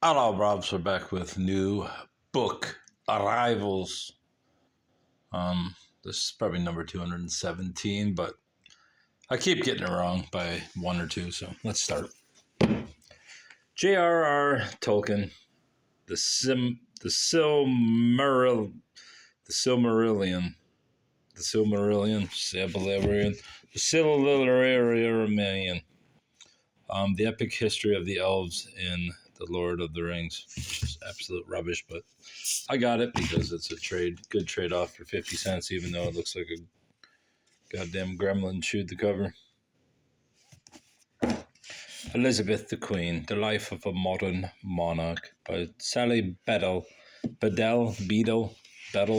Hello, Robs. We're back with new book arrivals. This is probably number 217, but I keep getting it wrong by one or two, so let's start. J.R.R. Tolkien, the Silmarillion, the Silmarillion, the epic history of the elves in the Lord of the Rings. It's absolute rubbish, but I got it because it's a good trade off for 50 cents, even though it looks like a goddamn gremlin chewed the cover. Elizabeth the Queen, The Life of a Modern Monarch by Sally Bedell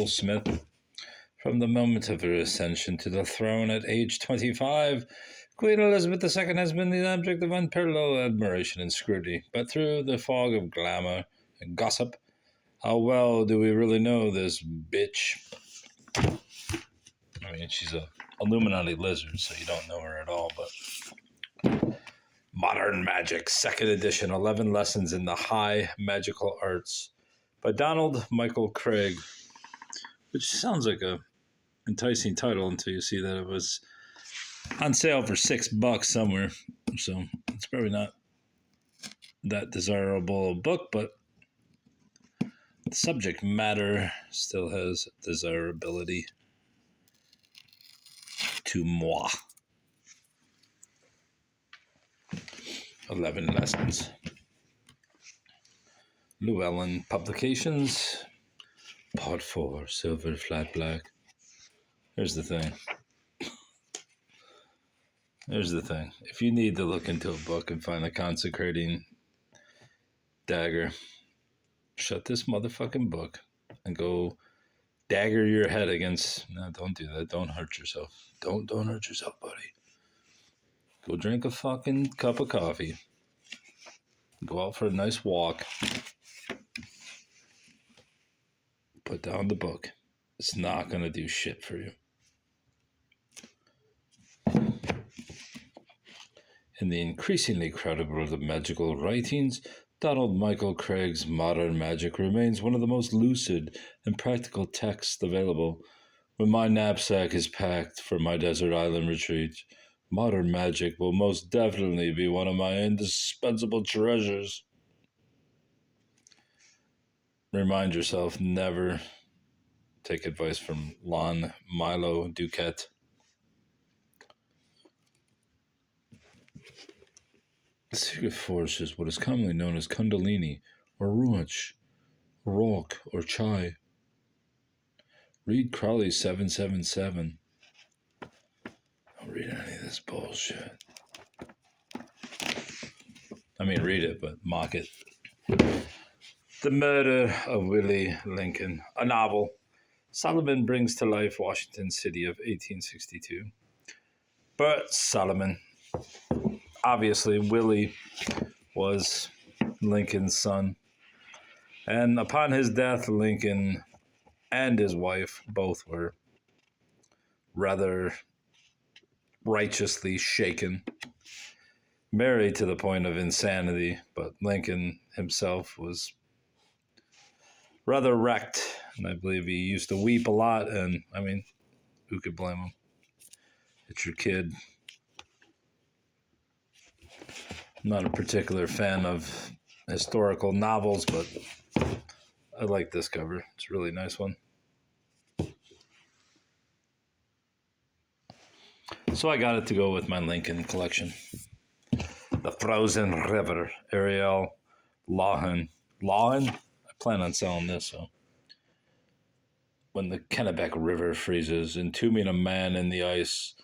Smith. From the moment of her ascension to the throne at age 25, Queen Elizabeth II has been the object of unparalleled admiration and scrutiny, but through the fog of glamour and gossip, how well do we really know this bitch? I mean, she's a Illuminati lizard, so you don't know her at all, but... Modern Magic, 2nd edition, 11 Lessons in the High Magical Arts by Donald Michael Craig, which sounds like a enticing title until you see that it was on sale for $6 somewhere, so it's probably not that desirable a book, but the subject matter still has desirability to moi. 11 Lessons. Llewellyn Publications, Part 4, Silver Flat Black. Here's the thing. If you need to look into a book and find a consecrating dagger, shut this motherfucking book and go dagger your head against... No, don't do that. Don't hurt yourself. Don't hurt yourself, buddy. Go drink a fucking cup of coffee. Go out for a nice walk. Put down the book. It's not going to do shit for you. In the increasingly crowded world of magical writings, Donald Michael Craig's Modern Magic remains one of the most lucid and practical texts available. When my knapsack is packed for my desert island retreat, Modern Magic will most definitely be one of my indispensable treasures. Remind yourself, never take advice from Lon Milo Duquette. The secret force is what is commonly known as Kundalini, or Ruach, Rock, or Chai. Read Crowley 777. Don't read any of this bullshit. I mean, read it, but mock it. The Murder of Willie Lincoln, a novel. Solomon brings to life Washington City of 1862. Bert Solomon. Obviously, Willie was Lincoln's son. And upon his death, Lincoln and his wife both were rather righteously shaken. Married to the point of insanity, but Lincoln himself was rather wrecked. And I believe he used to weep a lot. And, I mean, who could blame him? It's your kid. I'm not a particular fan of historical novels, but I like this cover. It's a really nice one. So I got it to go with my Lincoln collection. The Frozen River, Ariel Lawhen. Lawhen? I plan on selling this, so. When the Kennebec River freezes, entombing a man in the ice,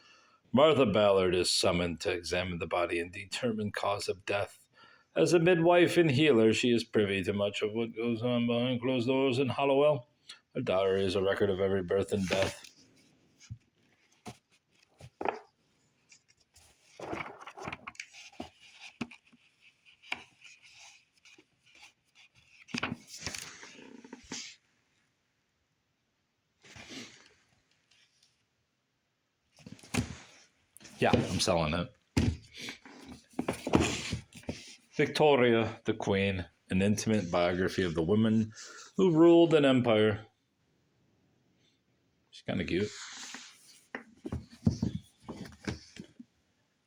Martha Ballard is summoned to examine the body and determine cause of death. As a midwife and healer, she is privy to much of what goes on behind closed doors in Hollowell. Her diary is a record of every birth and death. Yeah, I'm selling it. Victoria, the Queen, an intimate biography of the woman who ruled an empire. She's kind of cute.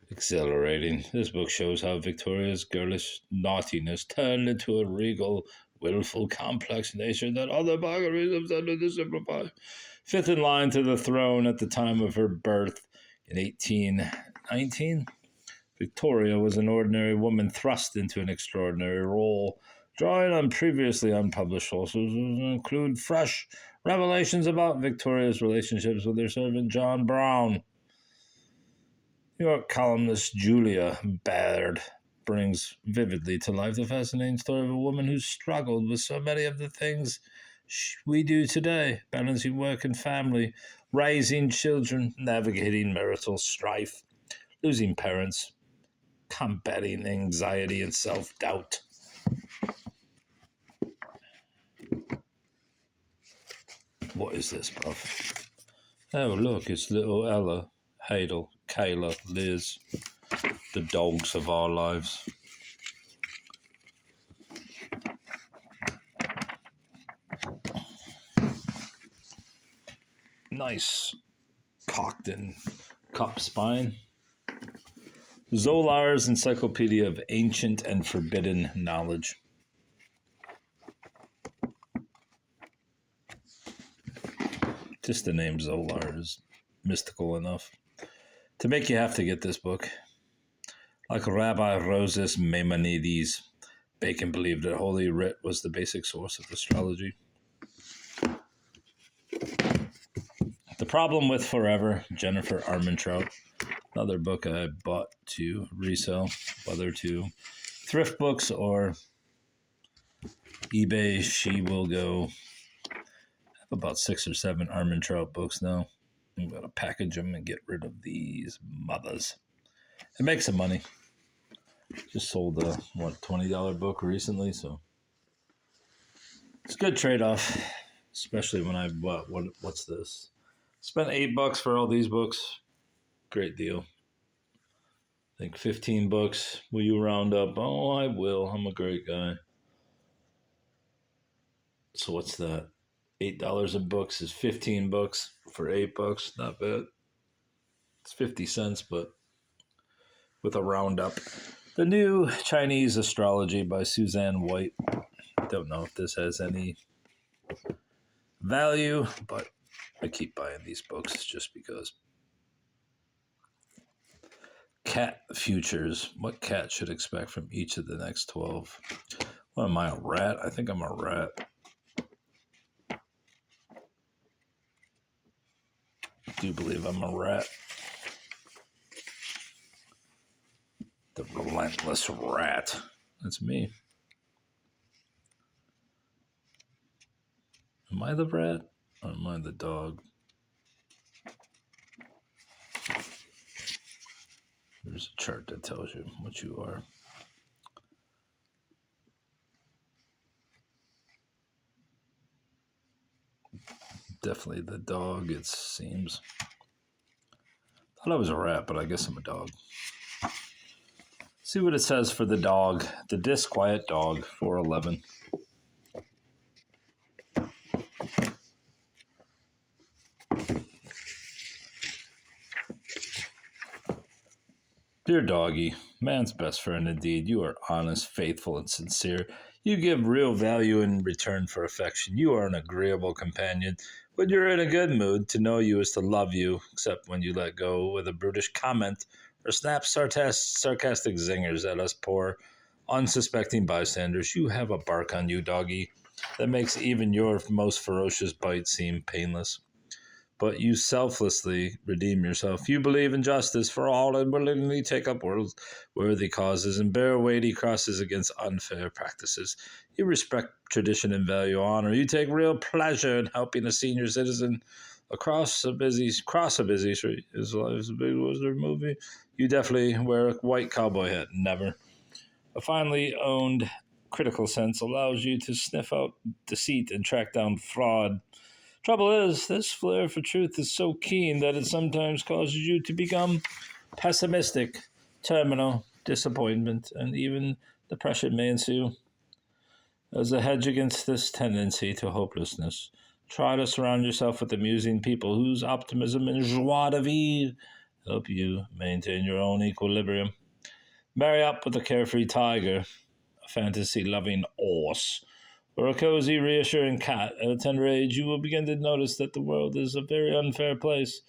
Exhilarating. This book shows how Victoria's girlish naughtiness turned into a regal, willful, complex nature that other biographies have tended to simplify. Fifth in line to the throne at the time of her birth in 1819, Victoria was an ordinary woman thrust into an extraordinary role, drawing on previously unpublished sources, include fresh revelations about Victoria's relationships with her servant John Brown. New York columnist Julia Baird brings vividly to life the fascinating story of a woman who struggled with so many of the things we do today, balancing work and family, raising children, navigating marital strife, losing parents, combating anxiety and self-doubt. What is this, bruv? Oh, look, it's little Ella, Hadel, Kayla, Liz, the dogs of our lives. Nice cocked and cup spine. Zolar's Encyclopedia of Ancient and Forbidden Knowledge. Just the name Zolar is mystical enough to make you have to get this book. Like Rabbi Roses Maimonides, Bacon believed that Holy Writ was the basic source of astrology. The Problem with Forever, Jennifer Armentrout. Another book I bought to resell, whether to thrift books or eBay. She will go. I have about 6 or 7 Armentrout books now. I'm going to package them and get rid of these mothers. It makes some money. Just sold a $20 book recently, so it's a good trade-off, especially when I bought what's this? Spent $8 for all these books. Great deal. I think 15 bucks. Will you round up? Oh, I will. I'm a great guy. So what's that? $8 in books is 15 bucks for $8. Not bad. It's 50 cents, but with a roundup. The New Chinese Astrology by Suzanne White. Don't know if this has any value, but I keep buying these books just because. Cat Futures. What cat should expect from each of the next 12? What am I, a rat? I think I'm a rat. I do believe I'm a rat. The relentless rat. That's me. Am I the rat or am I the dog? There's a chart that tells you what you are. Definitely the dog, it seems. Thought I was a rat, but I guess I'm a dog. See what it says for the dog. The Disquiet Dog, 411. Dear doggy, man's best friend indeed. You are honest, faithful, and sincere. You give real value in return for affection. You are an agreeable companion. When you're in a good mood, to know you is to love you, except when you let go with a brutish comment or snap sarcastic zingers at us poor, unsuspecting bystanders. You have a bark on you, doggy, that makes even your most ferocious bite seem painless. But you selflessly redeem yourself. You believe in justice for all and willingly take up worthy causes and bear weighty crosses against unfair practices. You respect tradition and value honor. You take real pleasure in helping a senior citizen cross a busy street. Is Life's a Big Wizard movie? You definitely wear a white cowboy hat. Never. A finely owned critical sense allows you to sniff out deceit and track down fraud. Trouble is, this flair for truth is so keen that it sometimes causes you to become pessimistic. Terminal disappointment and even depression may ensue. As a hedge against this tendency to hopelessness, try to surround yourself with amusing people whose optimism and joie de vivre help you maintain your own equilibrium. Marry up with a carefree tiger, a fantasy-loving horse, or a cozy, reassuring cat. At a tender age, you will begin to notice that the world is a very unfair place.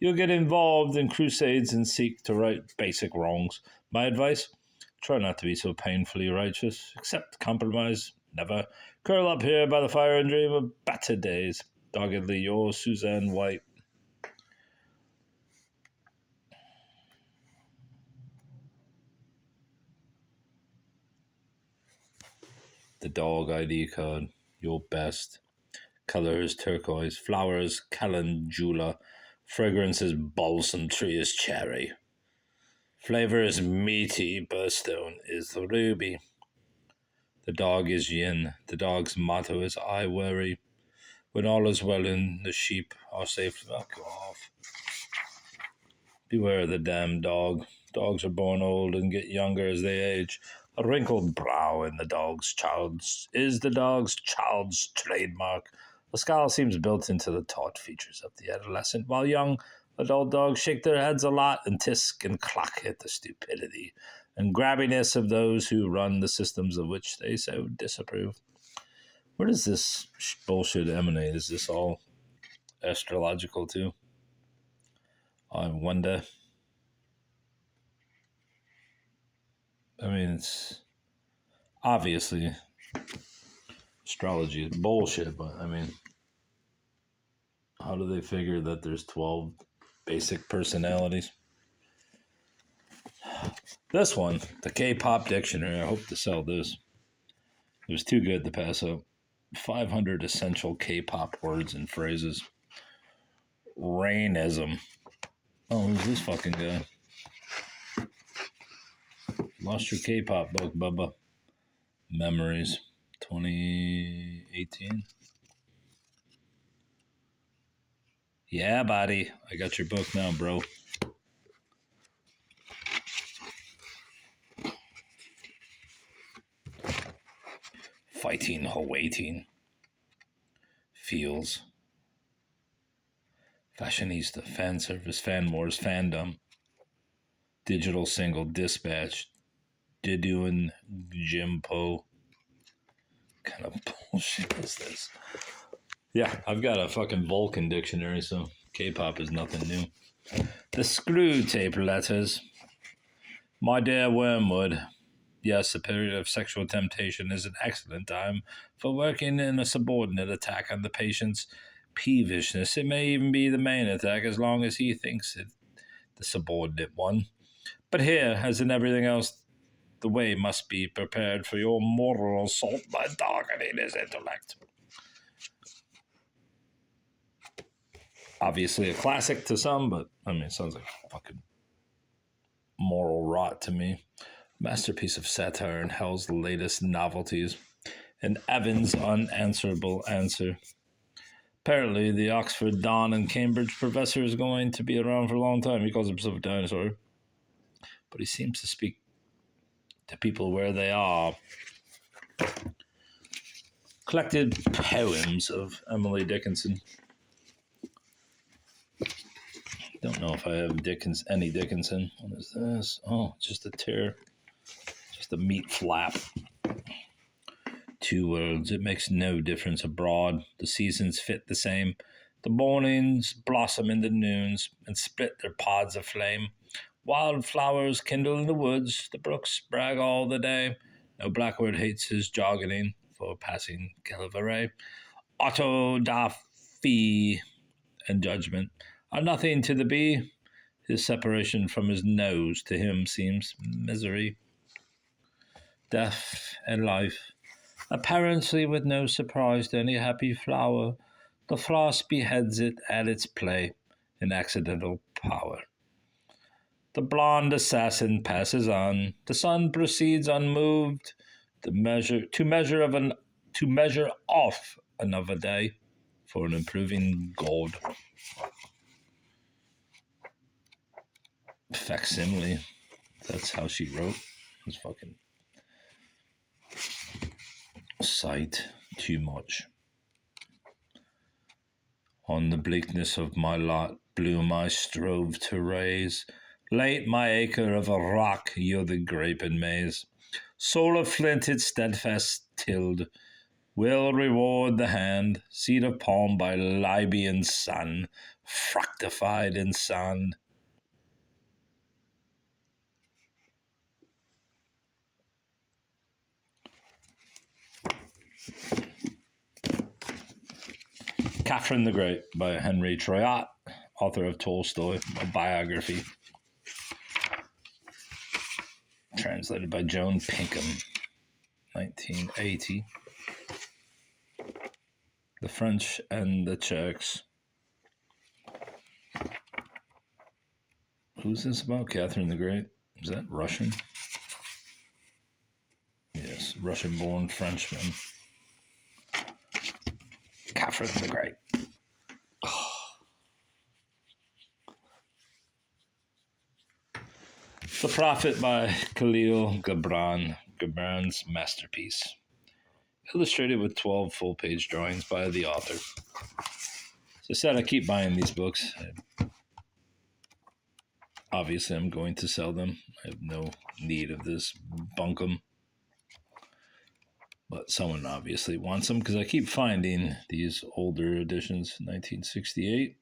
You'll get involved in crusades and seek to right basic wrongs. My advice? Try not to be so painfully righteous. Accept compromise. Never curl up here by the fire and dream of better days. Doggedly yours, Suzanne White. The dog ID card. Your best. Color is turquoise. Flowers, calendula. Fragrance is balsam tree is cherry. Flavor is meaty. Birthstone is the ruby. The dog is yin. The dog's motto is I worry. When all is well and the sheep are safe. Fuck off. Beware of the damn dog. Dogs are born old and get younger as they age. A wrinkled brow in the dog's child's is the dog's child's trademark. A scowl seems built into the taut features of the adolescent, while young adult dogs shake their heads a lot and tisk and cluck at the stupidity and grabbiness of those who run the systems of which they so disapprove. Where does this bullshit emanate? Is this all astrological too? I wonder. I mean, it's obviously astrology is bullshit, but I mean, how do they figure that there's 12 basic personalities? This one, the K-pop Dictionary, I hope to sell this. It was too good to pass up. 500 essential K-pop words and phrases. Rainism. Oh, who's this fucking guy? Lost your K-pop book, Bubba. Memories. 2018. Yeah, buddy. I got your book now, bro. Fighting, waiting. Feels. Fashionista, fan service, fan wars, fandom. Digital single, dispatch. Diduin, Jimpo. Kind of bullshit is this? Yeah, I've got a fucking Vulcan dictionary, so K-pop is nothing new. The screw tape letters. My dear Wormwood. Yes, a period of sexual temptation is an excellent time for working in a subordinate attack on the patient's peevishness. It may even be the main attack as long as he thinks it the subordinate one. But here, as in everything else, the way must be prepared for your moral assault by darkening his intellect. Obviously a classic to some, but I mean, it sounds like fucking moral rot to me. Masterpiece of satire and hell's latest novelties. An Evans' unanswerable answer. Apparently, the Oxford Don and Cambridge professor is going to be around for a long time. He calls himself a dinosaur. But he seems to speak to people where they are. Collected poems of Emily Dickinson. Don't know if I have any Dickinson. What is this? Oh, just a tear. Just a meat flap. 2 words. It makes no difference abroad. The seasons fit the same. The mornings blossom in the noons and split their pods of flame. Wild flowers kindle in the woods. The brooks brag all the day. No blackbird hates his jogging for passing Calvary. Otto da fee and judgment are nothing to the bee. His separation from his nose to him seems misery. Death and life. Apparently with no surprise to any happy flower, the frost beheads it at its play in accidental power. The blonde assassin passes on. The sun proceeds unmoved to measure off another day for an improving God. Facsimile. That's how she wrote. It's fucking sight too much. On the bleakness of my lot, bloom I strove to raise. Late my acre of a rock yielded grape and maize. Soul of flinted, steadfast tilled, will reward the hand. Seed of palm by Libyan sun, fructified in sand. Catherine the Great by Henry Troyat, author of Tolstoy, a biography. Translated by Joan Pinkham, 1980. The French and the Czechs. Who's this about? Catherine the Great? Is that Russian? Yes, Russian-born Frenchman. Catherine the Great. The Prophet by Khalil Gibran's masterpiece. Illustrated with 12 full-page drawings by the author. As I said, I keep buying these books. Obviously, I'm going to sell them. I have no need of this bunkum. But someone obviously wants them because I keep finding these older editions, 1968.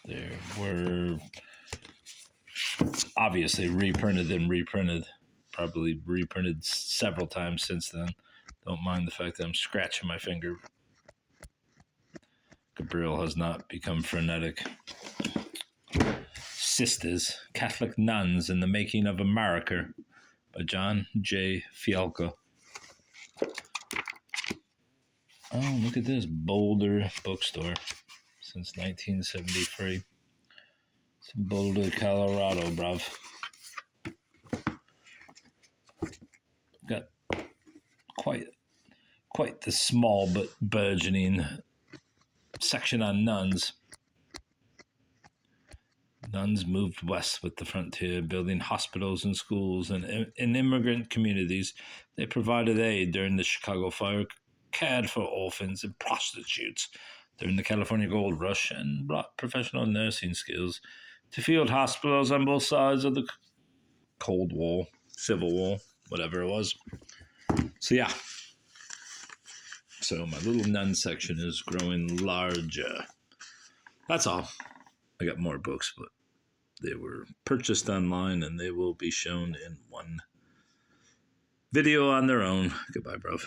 There were obviously reprinted and reprinted, probably reprinted several times since then. Don't mind the fact that I'm scratching my finger. Gabriel has not become frenetic. Sisters, Catholic Nuns in the Making of America by John J. Fialka. Oh, look at this. Boulder Bookstore since 1973. It's in Boulder, Colorado, bruv. Got quite the small but burgeoning section on nuns. Nuns moved west with the frontier, building hospitals and schools, and in immigrant communities, they provided aid during the Chicago Fire, cared for orphans and prostitutes during the California Gold Rush, and brought professional nursing skills to field hospitals on both sides of the Cold War, Civil War, whatever it was. So yeah. So my little nun section is growing larger. That's all. I got more books, but they were purchased online and they will be shown in one video on their own. Goodbye, bro.